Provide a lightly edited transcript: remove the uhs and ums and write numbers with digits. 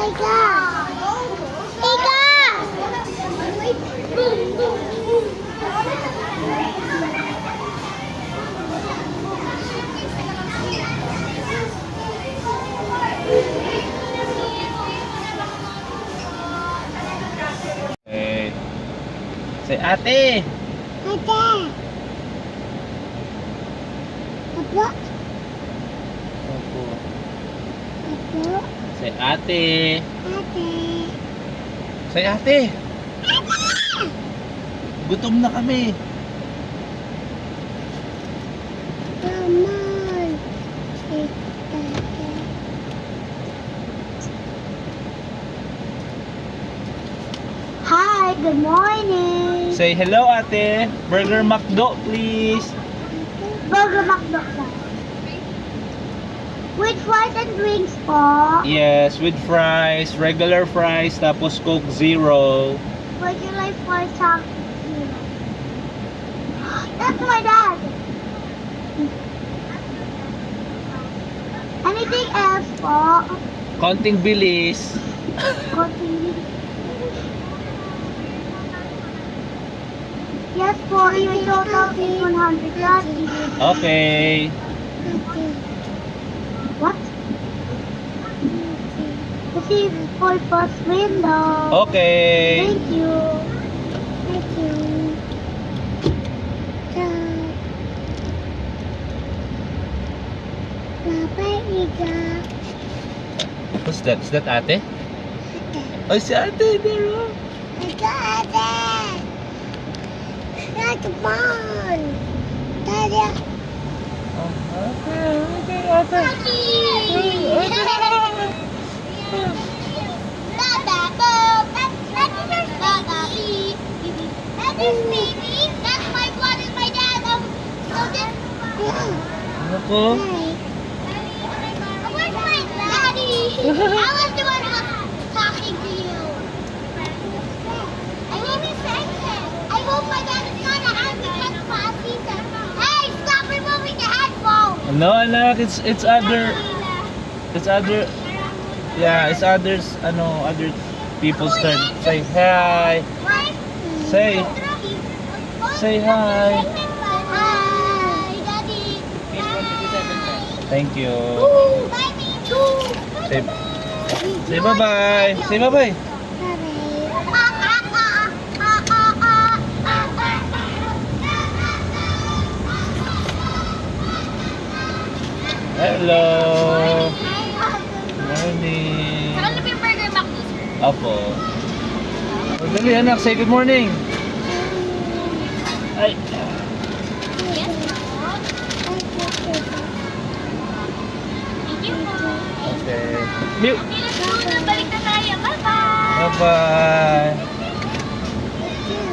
Ika! Ika! Eh, say ate. Ate! Apo? Opo. Apo? Say ate. Ate! Say ate. Gutom na kami. Come on! Ate! Hi, good morning! Say hello ate. Burger McDo please. Burger McDo. With fries and drinks po. Yes, with fries, regular fries, tapos Coke Zero. Would you like fries chocolate? That's my dad. Anything else po? Konting bilis. Continue. Yes po, your total is 130. Okay. What? This is for bus window. Okay. Thank you. Thank you. Bye-bye, Ika. What's that? Is that ate? Oh, si ate. There. Oh. Ika, ate. Not the phone. Daddy. Okay, ate. That's my blood and my dad. So this. Ano po? Where's my daddy? I was the one who was talking to you. I hope he's safe. I hope my dad is not angry because Papi said, "Hey, stop removing the headphones." No, anak. It's other. It's other. Yeah, it's others. Other people's turn. Say hi. Say. Say hi. Hi, Daddy. Thank you. Bye, me too. Say. Say bye-bye. Say bye-bye. Hello. Morning. Ano yung burger McDo, sir? Apo. Oh, dali anak, say good morning. Ay. Yes. Thank you po. Okay. Mute. Balik na tayo. Bye-bye. Bye-bye. Thank you.